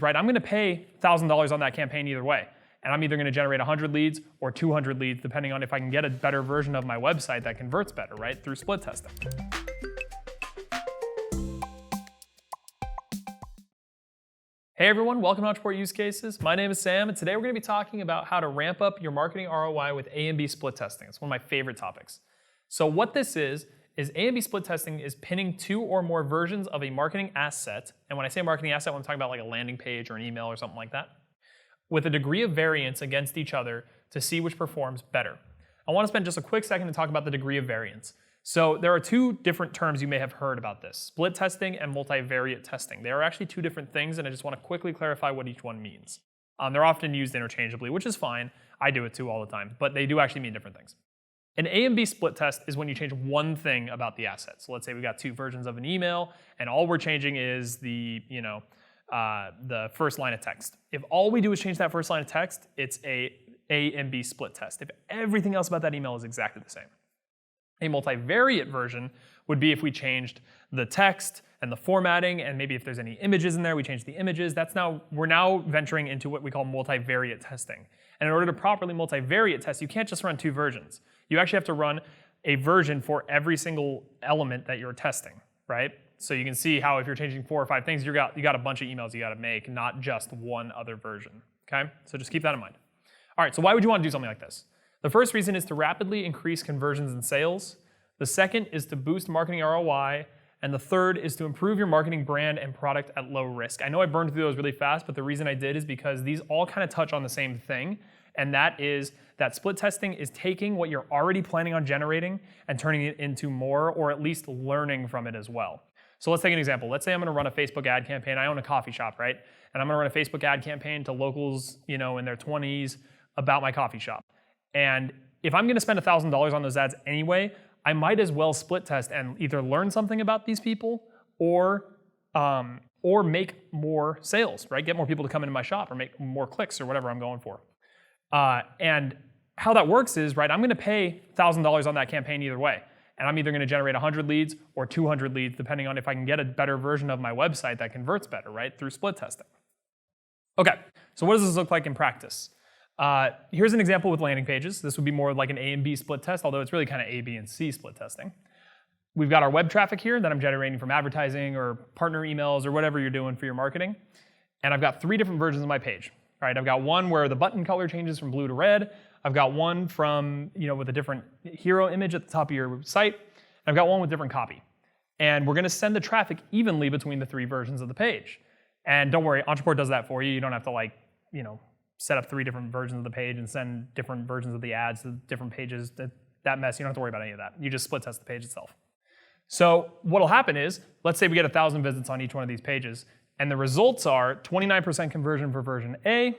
right? I'm gonna pay $1,000 on that campaign either way. And I'm either gonna generate 100 leads or 200 leads, depending on if I can get a better version of my website that converts better, right? Through split testing. Hey everyone, welcome to Ontraport Use Cases. My name is Sam, and today we're gonna be talking about how to ramp up your marketing ROI with A and B split testing. It's one of my favorite topics. So what this is A and B split testing is pinning two or more versions of a marketing asset. And when I say marketing asset, I'm talking about like a landing page or an email or something like that, with a degree of variance against each other to see which performs better. I wanna spend just a quick second to talk about the degree of variance. So there are two different terms you may have heard about this, split testing and multivariate testing. They are actually two different things, and I just want to quickly clarify what each one means. They're often used interchangeably, which is fine. I do it too all the time, but they do actually mean different things. An A and B split test is when you change one thing about the asset. So let's say we got two versions of an email, and all we're changing is the first line of text. If all we do is change that first line of text, it's a and B split test. If everything else about that email is exactly the same. A multivariate version would be if we changed the text and the formatting, and maybe if there's any images in there, we change the images. We're now venturing into what we call multivariate testing. And in order to properly multivariate test, you can't just run two versions. You actually have to run a version for every single element that you're testing, right? So you can see how if you're changing 4 or 5 things, you got a bunch of emails you got to make, not just one other version, okay? So just keep that in mind. All right, so why would you want to do something like this? The first reason is to rapidly increase conversions and sales. The second is to boost marketing ROI. And the third is to improve your marketing brand and product at low risk. I know I burned through those really fast, but the reason I did is because these all kind of touch on the same thing. And that is that split testing is taking what you're already planning on generating and turning it into more, or at least learning from it as well. So let's take an example. Let's say I'm gonna run a Facebook ad campaign. I own a coffee shop, right? And I'm gonna run a Facebook ad campaign to locals, in their 20s about my coffee shop. And if I'm gonna spend $1,000 on those ads anyway, I might as well split test and either learn something about these people or make more sales, right? Get more people to come into my shop or make more clicks or whatever I'm going for. And how that works is, right, I'm gonna pay $1,000 on that campaign either way. And I'm either gonna generate 100 leads or 200 leads, depending on if I can get a better version of my website that converts better, right, through split testing. Okay, so what does this look like in practice? Here's an example with landing pages. This would be more like an A and B split test, although it's really kind of A, B, and C split testing. We've got our web traffic here that I'm generating from advertising or partner emails or whatever you're doing for your marketing. And I've got 3 different versions of my page. Right? I've got one where the button color changes from blue to red. I've got one from, with a different hero image at the top of your site. And I've got one with different copy. And we're going to send the traffic evenly between the 3 versions of the page. And don't worry, Ontraport does that for you. You don't have to set up 3 different versions of the page and send different versions of the ads to different pages. That mess, you don't have to worry about any of that. You just split test the page itself. So what'll happen is, let's say we get 1,000 visits on each one of these pages, and the results are 29% conversion for version A,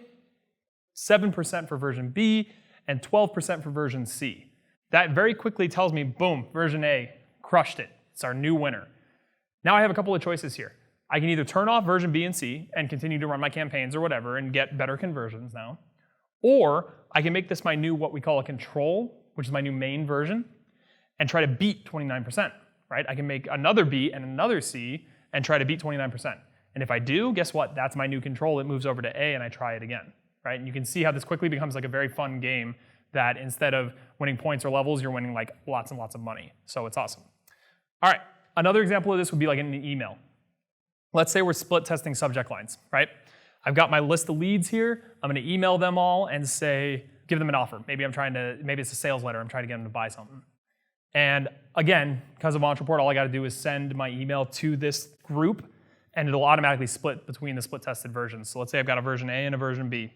7% for version B, and 12% for version C. That very quickly tells me, boom, version A crushed it. It's our new winner. Now I have a couple of choices here. I can either turn off version B and C and continue to run my campaigns or whatever and get better conversions now, or I can make this my new, what we call a control, which is my new main version, and try to beat 29%, right? I can make another B and another C and try to beat 29%. And if I do, guess what? That's my new control. It moves over to A and I try it again, right? And you can see how this quickly becomes like a very fun game that instead of winning points or levels, you're winning like lots and lots of money. So it's awesome. All right, another example of this would be like in an email. Let's say we're split testing subject lines, right? I've got my list of leads here. I'm gonna email them all and say, give them an offer. Maybe it's a sales letter. I'm trying to get them to buy something. And again, because of Ontraport, all I gotta do is send my email to this group and it'll automatically split between the split tested versions. So let's say I've got a version A and a version B.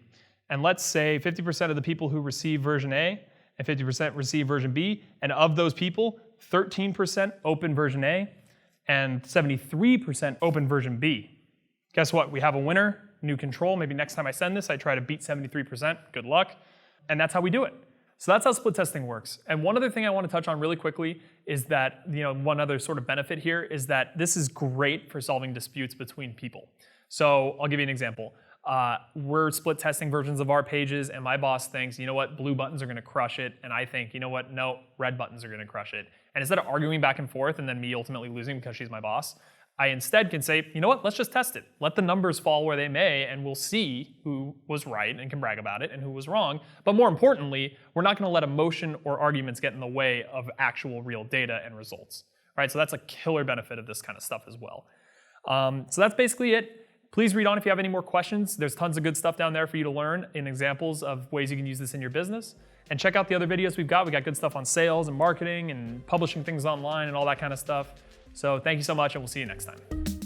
And let's say 50% of the people who receive version A and 50% receive version B. And of those people, 13% open version A and 73% open version B. Guess what? We have a winner, new control. Maybe next time I send this, I try to beat 73%. Good luck. And that's how we do it. So that's how split testing works. And one other thing I want to touch on really quickly is that, one other sort of benefit here is that this is great for solving disputes between people. So I'll give you an example. We're split testing versions of our pages and my boss thinks, blue buttons are going to crush it. And I think, no, red buttons are going to crush it. And instead of arguing back and forth and then me ultimately losing because she's my boss, I instead can say, you know what, let's just test it. Let the numbers fall where they may, and we'll see who was right and can brag about it and who was wrong. But more importantly, we're not gonna let emotion or arguments get in the way of actual real data and results. Right? So that's a killer benefit of this kind of stuff as well. So that's basically it. Please read on if you have any more questions. There's tons of good stuff down there for you to learn in examples of ways you can use this in your business. And check out the other videos we've got. We got good stuff on sales and marketing and publishing things online and all that kind of stuff. So thank you so much, and we'll see you next time.